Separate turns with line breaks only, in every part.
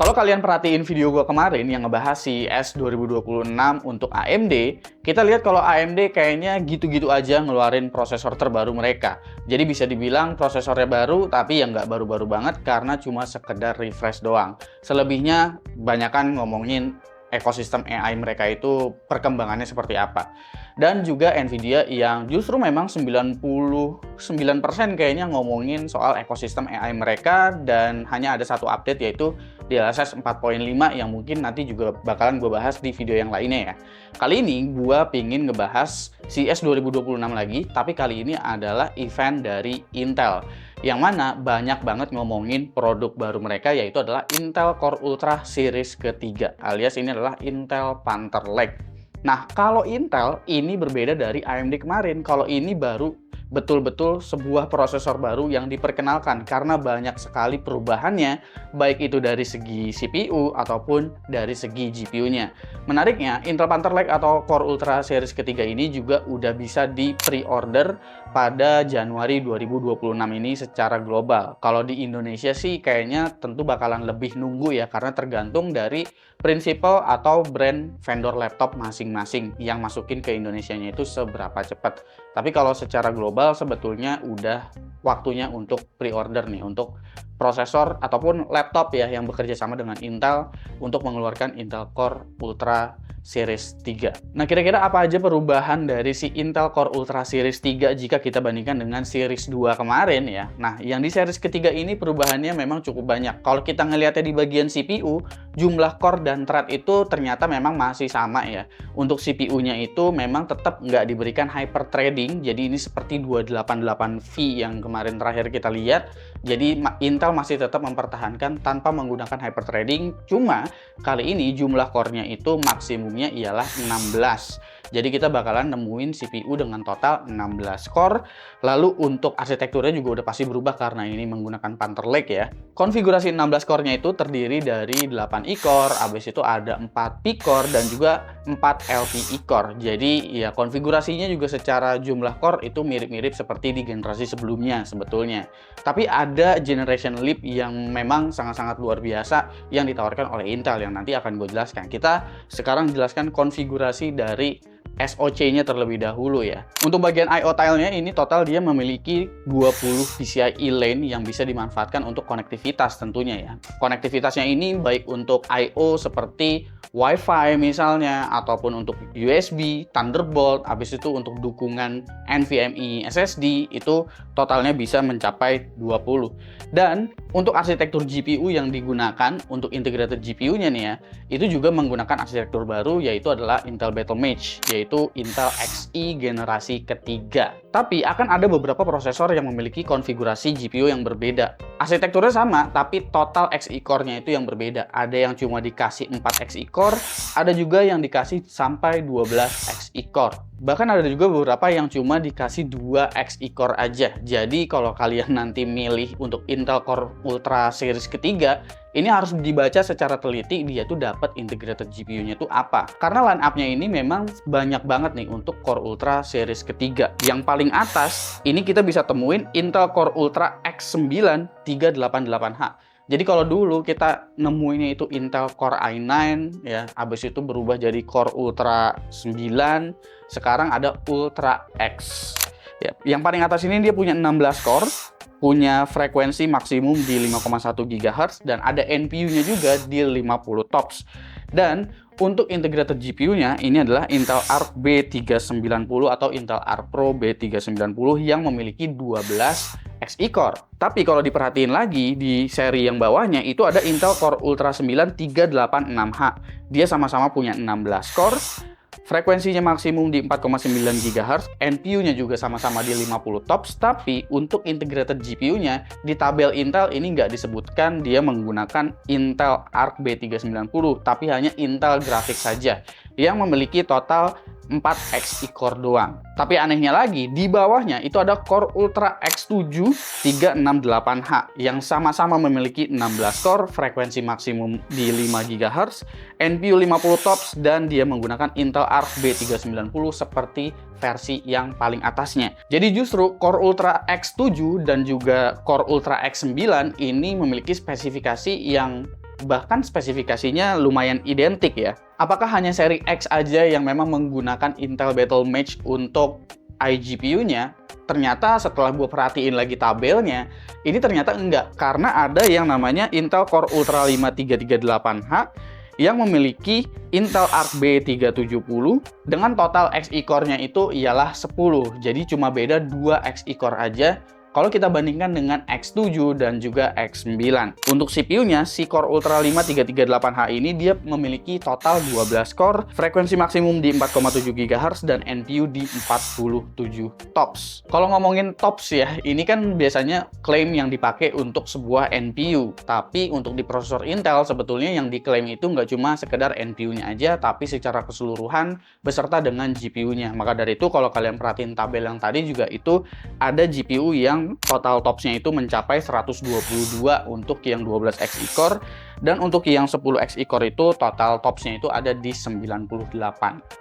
Kalau kalian perhatiin video gue kemarin yang ngebahas CES 2026 untuk AMD, kita lihat kalau AMD kayaknya gitu-gitu aja ngeluarin prosesor terbaru mereka. Jadi bisa dibilang prosesornya baru, tapi ya nggak baru-baru banget karena cuma sekedar refresh doang. Selebihnya banyakan ngomongin ekosistem AI mereka itu perkembangannya seperti apa. Dan juga Nvidia yang justru memang 99% kayaknya ngomongin soal ekosistem AI mereka, dan hanya ada satu update yaitu DLSS 4.5 yang mungkin nanti juga bakalan gue bahas di video yang lainnya ya. Kali ini gue pingin ngebahas CES 2026 lagi, tapi kali ini adalah event dari Intel, yang mana banyak banget ngomongin produk baru mereka, yaitu adalah Intel Core Ultra series ketiga, alias ini adalah Intel Panther Lake. Nah, kalau Intel ini berbeda dari AMD kemarin. Kalau ini baru betul-betul sebuah prosesor baru yang diperkenalkan karena banyak sekali perubahannya, baik itu dari segi CPU ataupun dari segi GPU-nya. Menariknya, Intel Panther Lake atau Core Ultra series ketiga ini juga udah bisa di pre-order pada Januari 2026 ini secara global. Kalau di Indonesia sih kayaknya tentu bakalan lebih nunggu ya, karena tergantung dari prinsipal atau brand vendor laptop masing-masing yang masukin ke Indonesianya itu seberapa cepat. Tapi kalau secara global sebetulnya udah waktunya untuk pre-order nih untuk prosesor ataupun laptop ya yang bekerja sama dengan Intel untuk mengeluarkan Intel Core Ultra Series 3. Nah, kira-kira apa aja perubahan dari si Intel Core Ultra Series 3 jika kita bandingkan dengan Series 2 kemarin ya? Nah, yang di series ketiga ini perubahannya memang cukup banyak. Kalau kita ngelihatnya di bagian CPU, jumlah core dan thread itu ternyata memang masih sama ya. Untuk CPU-nya itu memang tetap nggak diberikan hyperthreading, jadi ini seperti 288V yang kemarin terakhir kita lihat. Jadi Intel masih tetap mempertahankan tanpa menggunakan hyperthreading, cuma kali ini jumlah core-nya itu maksimumnya ialah 16. Jadi kita bakalan nemuin CPU dengan total 16 core. Lalu untuk arsitekturnya juga udah pasti berubah karena ini menggunakan Panther Lake ya. Konfigurasi 16 core-nya itu terdiri dari 8 E-core, habis itu ada 4 P-core dan juga 4 LP E-core. Jadi ya konfigurasinya juga secara jumlah core itu mirip-mirip seperti di generasi sebelumnya sebetulnya. Tapi ada generation leap yang memang sangat-sangat luar biasa yang ditawarkan oleh Intel yang nanti akan gue jelaskan. Kita sekarang jelaskan konfigurasi dari SoC-nya terlebih dahulu ya. Untuk bagian I/O tile-nya ini total dia memiliki 20 PCIe lane yang bisa dimanfaatkan untuk konektivitas tentunya ya. Konektivitasnya ini baik untuk I/O seperti Wi-Fi misalnya, ataupun untuk USB, Thunderbolt, habis itu untuk dukungan NVMe SSD, itu totalnya bisa mencapai 20. Dan untuk arsitektur GPU yang digunakan untuk integrated GPU-nya nih ya, itu juga menggunakan arsitektur baru, yaitu adalah Intel Battle Mage, yaitu Intel Xe generasi ketiga. Tapi akan ada beberapa prosesor yang memiliki konfigurasi GPU yang berbeda. Arsitekturnya sama, tapi total Xe core-nya itu yang berbeda. Ada yang cuma dikasih 4 Xe core, ada juga yang dikasih sampai 12 Xe core. Bahkan ada juga beberapa yang cuma dikasih 2 Xe core aja. Jadi kalau kalian nanti milih untuk Intel Core Ultra series ketiga, ini harus dibaca secara teliti dia tuh dapat integrated GPU-nya tuh apa. Karena line up-nya ini memang banyak banget nih untuk Core Ultra series ketiga. Yang paling atas ini kita bisa temuin Intel Core Ultra X9 388H. Jadi kalau dulu kita nemuinnya itu Intel Core i9 ya, habis itu berubah jadi Core Ultra 9, sekarang ada Ultra X. Ya, yang paling atas ini dia punya 16 core, punya frekuensi maksimum di 5,1 GHz dan ada NPU-nya juga di 50 TOPS. Dan untuk integrated GPU-nya ini adalah Intel Arc B390 atau Intel Arc Pro B390 yang memiliki 12 Xe core. Tapi kalau diperhatiin lagi di seri yang bawahnya itu ada Intel Core Ultra 9 386H. Dia sama-sama punya 16 core. Frekuensinya maksimum di 4,9 GHz, NPU-nya juga sama-sama di 50 TOPS, tapi untuk integrated GPU-nya di tabel Intel ini nggak disebutkan dia menggunakan Intel Arc B390, tapi hanya Intel Graphics saja yang memiliki total 4 Xe core doang. Tapi anehnya lagi, di bawahnya itu ada Core Ultra X7 368H yang sama-sama memiliki 16 core, frekuensi maksimum di 5 GHz, NPU 50 TOPS, dan dia menggunakan Intel Arc B390 seperti versi yang paling atasnya. Jadi justru Core Ultra X7 dan juga Core Ultra X9 ini memiliki spesifikasi yang bahkan spesifikasinya lumayan identik ya. Apakah hanya seri X aja yang memang menggunakan Intel Battle Match untuk iGPU-nya? Ternyata setelah gue perhatiin lagi tabelnya, ini ternyata enggak. Karena ada yang namanya Intel Core Ultra 5 338H yang memiliki Intel Arc B370 dengan total Xe core-nya itu ialah 10. Jadi cuma beda 2 Xe core aja kalau kita bandingkan dengan X7 dan juga X9. Untuk CPU-nya, si Core Ultra 5 338H ini dia memiliki total 12 core, frekuensi maksimum di 4,7 GHz, dan NPU di 47 TOPS. Kalau ngomongin TOPS ya, ini kan biasanya klaim yang dipakai untuk sebuah NPU. Tapi untuk di prosesor Intel, sebetulnya yang diklaim itu nggak cuma sekedar NPU-nya aja, tapi secara keseluruhan beserta dengan GPU-nya. Maka dari itu, kalau kalian perhatiin tabel yang tadi juga itu ada GPU yang total TOPS-nya itu mencapai 122 untuk yang 12 Xe core, dan untuk yang 10 Xe core itu total TOPS-nya itu ada di 98.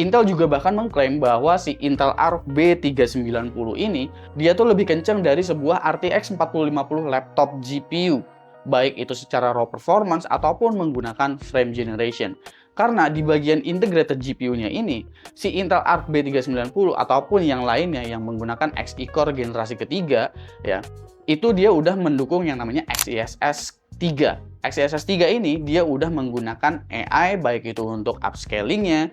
Intel juga bahkan mengklaim bahwa si Intel Arc B390 ini dia tuh lebih kencang dari sebuah RTX 4050 laptop GPU, baik itu secara raw performance ataupun menggunakan frame generation. Karena di bagian integrated GPU-nya ini, si Intel Arc B390 ataupun yang lainnya yang menggunakan Xe Core generasi ketiga, ya, itu dia udah mendukung yang namanya XeSS 3. XeSS 3 ini dia udah menggunakan AI, baik itu untuk upscaling-nya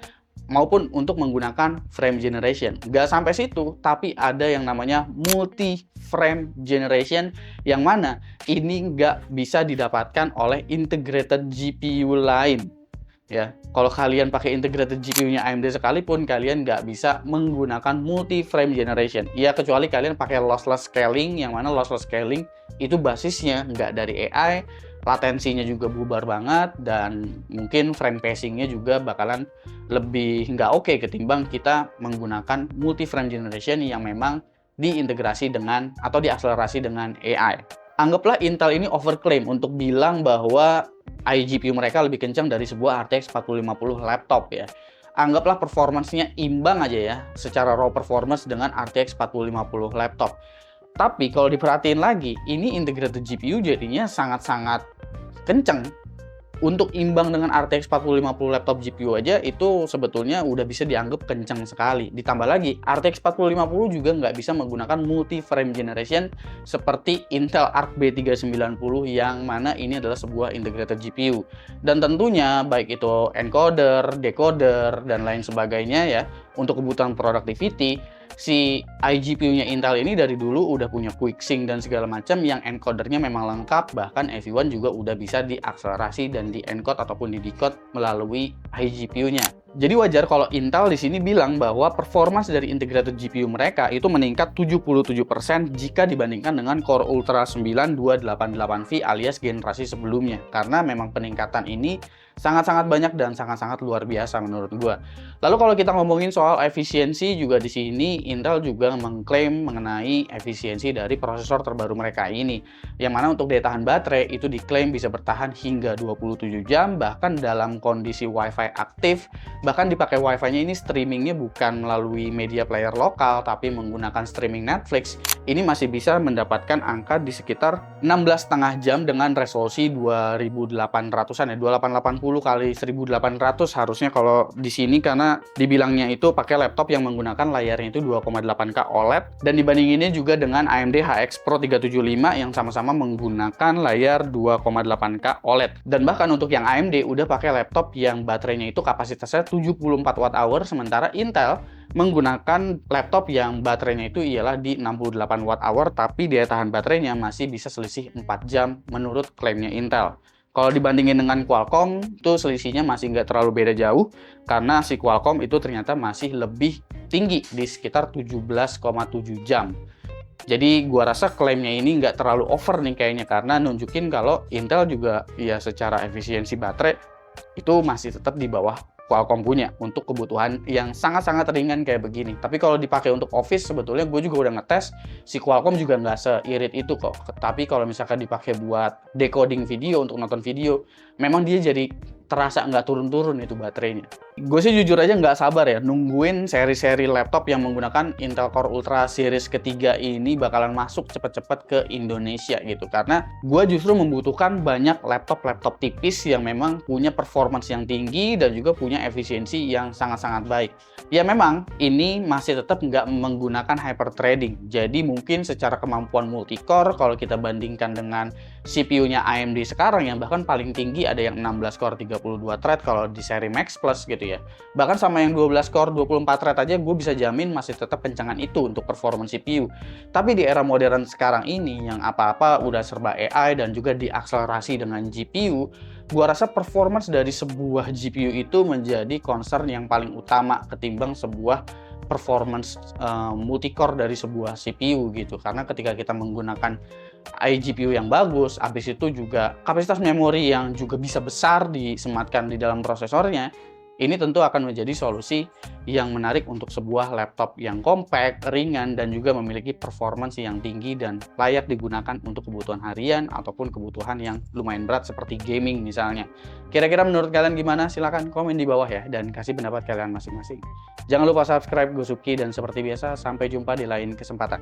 maupun untuk menggunakan frame generation. Nggak sampai situ, tapi ada yang namanya multi frame generation, yang mana ini nggak bisa didapatkan oleh integrated GPU lain. Ya, kalau kalian pakai integrated GPU-nya AMD sekalipun, kalian nggak bisa menggunakan multi frame generation. Ya, kecuali kalian pakai lossless scaling, yang mana lossless scaling itu basisnya nggak dari AI, latensinya juga bubar banget, dan mungkin frame pacing-nya juga bakalan lebih nggak oke ketimbang kita menggunakan multi frame generation yang memang diintegrasi dengan atau diakselerasi dengan AI. Anggaplah Intel ini overclaim untuk bilang bahwa iGPU mereka lebih kencang dari sebuah RTX 4050 laptop ya. Anggaplah performance-nya imbang aja ya, secara raw performance dengan RTX 4050 laptop. Tapi kalau diperhatiin lagi, ini integrated GPU jadinya sangat-sangat kencang. Untuk imbang dengan RTX 4050 laptop GPU aja itu sebetulnya udah bisa dianggap kencang sekali. Ditambah lagi, RTX 4050 juga nggak bisa menggunakan multi frame generation seperti Intel Arc B390 yang mana ini adalah sebuah integrated GPU. Dan tentunya baik itu encoder, decoder, dan lain sebagainya ya, untuk kebutuhan productivity, si iGPU-nya Intel ini dari dulu udah punya QuickSync dan segala macam yang encodernya memang lengkap, bahkan EV1 juga udah bisa diakselerasi dan di-encode ataupun di-decode melalui iGPU-nya. Jadi wajar kalau Intel di sini bilang bahwa performance dari integrated GPU mereka itu meningkat 77% jika dibandingkan dengan Core Ultra 9 288V alias generasi sebelumnya. Karena memang peningkatan ini sangat-sangat banyak dan sangat-sangat luar biasa menurut gua. Lalu kalau kita ngomongin soal efisiensi juga di sini Intel juga mengklaim mengenai efisiensi dari prosesor terbaru mereka ini. Yang mana untuk daya tahan baterai itu diklaim bisa bertahan hingga 27 jam bahkan dalam kondisi Wi-Fi aktif. Bahkan dipakai Wi-Fi-nya ini streamingnya bukan melalui media player lokal tapi menggunakan streaming Netflix. Ini masih bisa mendapatkan angka di sekitar 16,5 jam dengan resolusi 2800-an ya, 2880 kali 1800 harusnya kalau di sini, karena dibilangnya itu pakai laptop yang menggunakan layarnya itu 2,8K OLED dan dibandinginnya juga dengan AMD HX Pro 375 yang sama-sama menggunakan layar 2,8K OLED. Dan bahkan untuk yang AMD udah pakai laptop yang baterainya itu kapasitasnya 74 Wh, sementara Intel menggunakan laptop yang baterainya itu ialah di 68 Wh, tapi daya tahan baterainya masih bisa selisih 4 jam menurut klaimnya Intel. Kalau dibandingin dengan Qualcomm, itu selisihnya masih nggak terlalu beda jauh, karena si Qualcomm itu ternyata masih lebih tinggi di sekitar 17,7 jam. Jadi gua rasa klaimnya ini nggak terlalu over nih kayaknya, karena nunjukin kalau Intel juga ya secara efisiensi baterai itu masih tetap di bawah Qualcomm punya untuk kebutuhan yang sangat-sangat ringan kayak begini. Tapi kalau dipakai untuk office, sebetulnya gue juga udah ngetes, si Qualcomm juga nggak seirit itu kok. Tapi kalau misalkan dipakai buat decoding video, untuk nonton video, memang dia jadi terasa nggak turun-turun itu baterainya. Gue sih jujur aja nggak sabar ya nungguin seri-seri laptop yang menggunakan Intel Core Ultra series ketiga ini bakalan masuk cepet-cepet ke Indonesia gitu. Karena gue justru membutuhkan banyak laptop-laptop tipis yang memang punya performance yang tinggi dan juga punya efisiensi yang sangat-sangat baik. Ya memang ini masih tetap nggak menggunakan hyperthreading. Jadi mungkin secara kemampuan multicore kalau kita bandingkan dengan CPU-nya AMD sekarang yang bahkan paling tinggi ada yang 16 core 32 thread kalau di seri Max Plus gitu ya. Bahkan sama yang 12 core 24 thread aja gue bisa jamin masih tetap kencangan itu untuk performance CPU. Tapi di era modern sekarang ini yang apa-apa udah serba AI dan juga diakselerasi dengan GPU, gue rasa performance dari sebuah GPU itu menjadi concern yang paling utama ketimbang sebuah performance multicore dari sebuah CPU gitu. Karena ketika kita menggunakan iGPU yang bagus, habis itu juga kapasitas memori yang juga bisa besar disematkan di dalam prosesornya, ini tentu akan menjadi solusi yang menarik untuk sebuah laptop yang compact, ringan, dan juga memiliki performance yang tinggi dan layak digunakan untuk kebutuhan harian ataupun kebutuhan yang lumayan berat seperti gaming misalnya. Kira-kira menurut kalian gimana? Silahkan komen di bawah ya dan kasih pendapat kalian masing-masing. Jangan lupa subscribe Gosuki dan seperti biasa sampai jumpa di lain kesempatan.